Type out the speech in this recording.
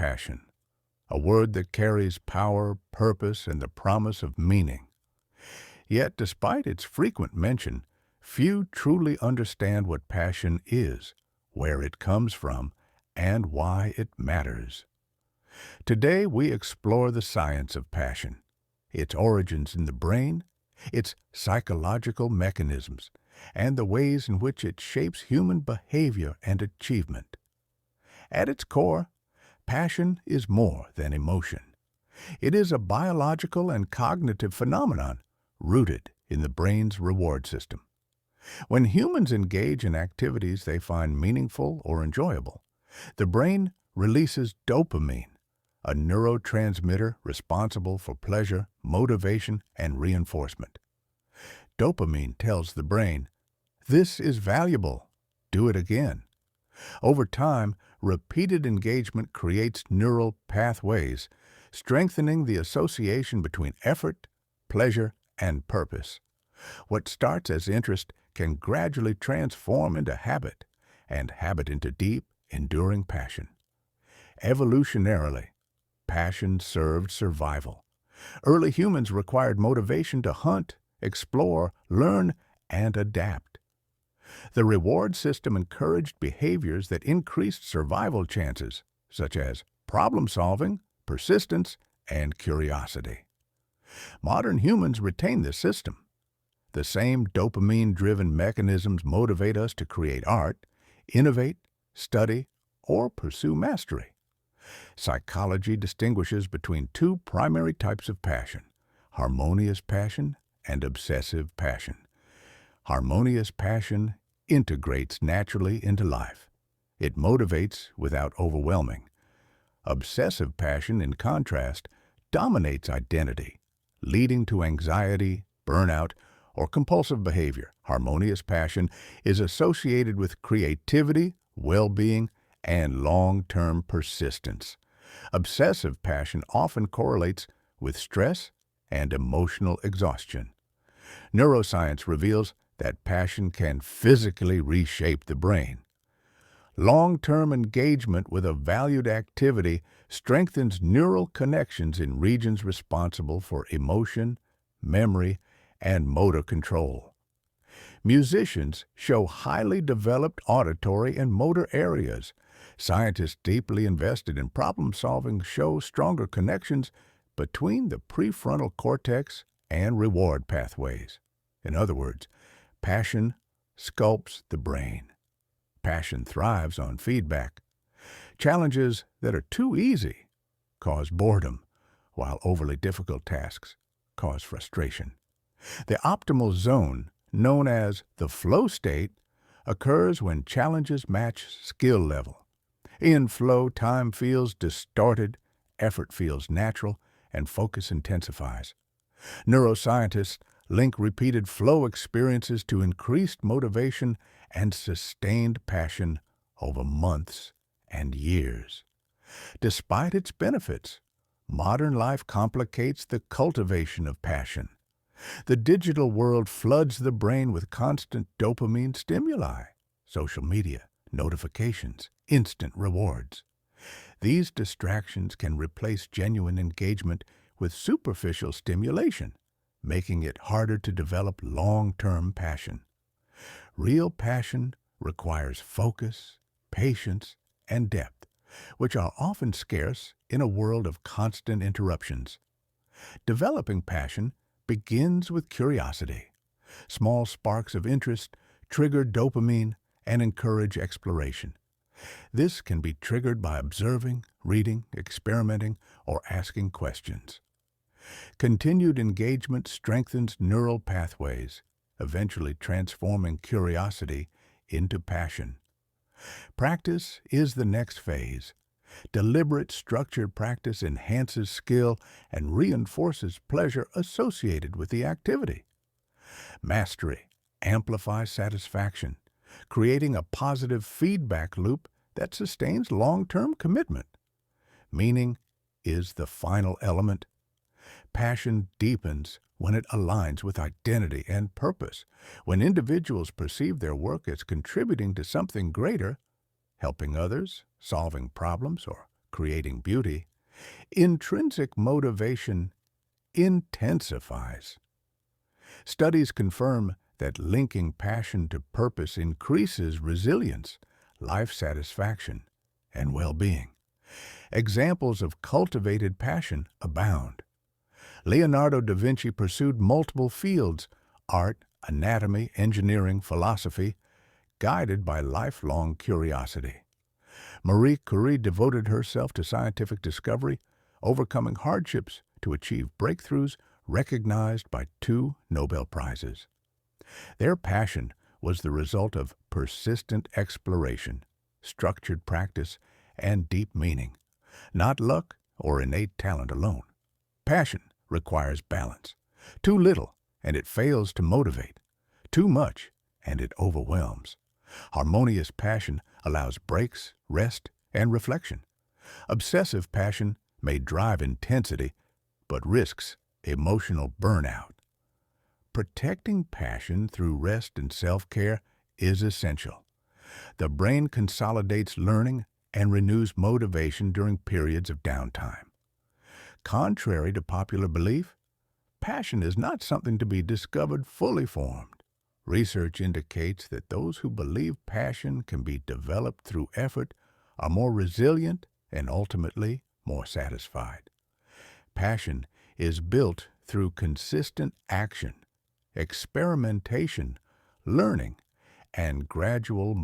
passion, a word that carries power, purpose, and the promise of meaning. Yet, despite its frequent mention, few truly understand what passion is, where it comes from, and why it matters. Today, we explore the science of passion, its origins in the brain, its psychological mechanisms, and the ways in which it shapes human behavior and achievement. At its core, passion is more than emotion. It is a biological and cognitive phenomenon rooted in the brain's reward system. When humans engage in activities they find meaningful or enjoyable, the brain releases dopamine, a neurotransmitter responsible for pleasure, motivation, and reinforcement. Dopamine tells the brain, "This is valuable. Do it again." Over time, repeated engagement creates neural pathways, strengthening the association between effort, pleasure, and purpose. What starts as interest can gradually transform into habit, and habit into deep, enduring passion. Evolutionarily, passion served survival. Early humans required motivation to hunt, explore, learn, and adapt. The reward system encouraged behaviors that increased survival chances, such as problem-solving, persistence, and curiosity. Modern humans retain this system. The same dopamine-driven mechanisms motivate us to create art, innovate, study, or pursue mastery. Psychology distinguishes between two primary types of passion: harmonious passion and obsessive passion. Harmonious passion integrates naturally into life. It motivates without overwhelming. Obsessive passion, in contrast, dominates identity, leading to anxiety, burnout, or compulsive behavior. Harmonious passion is associated with creativity, well-being, and long-term persistence. Obsessive passion often correlates with stress and emotional exhaustion. Neuroscience reveals that passion can physically reshape the brain. Long-term engagement with a valued activity strengthens neural connections in regions responsible for emotion, memory, and motor control. Musicians show highly developed auditory and motor areas. Scientists deeply invested in problem-solving show stronger connections between the prefrontal cortex and reward pathways. In other words, passion sculpts the brain. Passion thrives on feedback. Challenges that are too easy cause boredom, while overly difficult tasks cause frustration. The optimal zone, known as the flow state, occurs when challenges match skill level. In flow, time feels distorted, effort feels natural, and focus intensifies. Neuroscientists link repeated flow experiences to increased motivation and sustained passion over months and years. Despite its benefits, modern life complicates the cultivation of passion. The digital world floods the brain with constant dopamine stimuli, social media, notifications, instant rewards. These distractions can replace genuine engagement with superficial stimulation, making it harder to develop long-term passion. Real passion requires focus, patience, and depth, which are often scarce in a world of constant interruptions. Developing passion begins with curiosity. Small sparks of interest trigger dopamine and encourage exploration. This can be triggered by observing, reading, experimenting, or asking questions. Continued engagement strengthens neural pathways, eventually transforming curiosity into passion. Practice is the next phase. Deliberate, structured practice enhances skill and reinforces pleasure associated with the activity. Mastery amplifies satisfaction, creating a positive feedback loop that sustains long-term commitment. Meaning is the final element. Passion deepens when it aligns with identity and purpose, when individuals perceive their work as contributing to something greater, helping others, solving problems, or creating beauty, intrinsic motivation intensifies. Studies confirm that linking passion to purpose increases resilience, life satisfaction, and well-being. Examples of cultivated passion abound. Leonardo da Vinci pursued multiple fields: art, anatomy, engineering, philosophy, guided by lifelong curiosity. Marie Curie devoted herself to scientific discovery, overcoming hardships to achieve breakthroughs recognized by 2 Nobel Prizes. Their passion was the result of persistent exploration, structured practice, and deep meaning, not luck or innate talent alone. Passion requires balance. Too little, and it fails to motivate. Too much, and it overwhelms. Harmonious passion allows breaks, rest, and reflection. Obsessive passion may drive intensity, but risks emotional burnout. Protecting passion through rest and self-care is essential. The brain consolidates learning and renews motivation during periods of downtime. Contrary to popular belief, passion is not something to be discovered fully formed. Research indicates that those who believe passion can be developed through effort are more resilient and ultimately more satisfied. Passion is built through consistent action, experimentation, learning, and gradual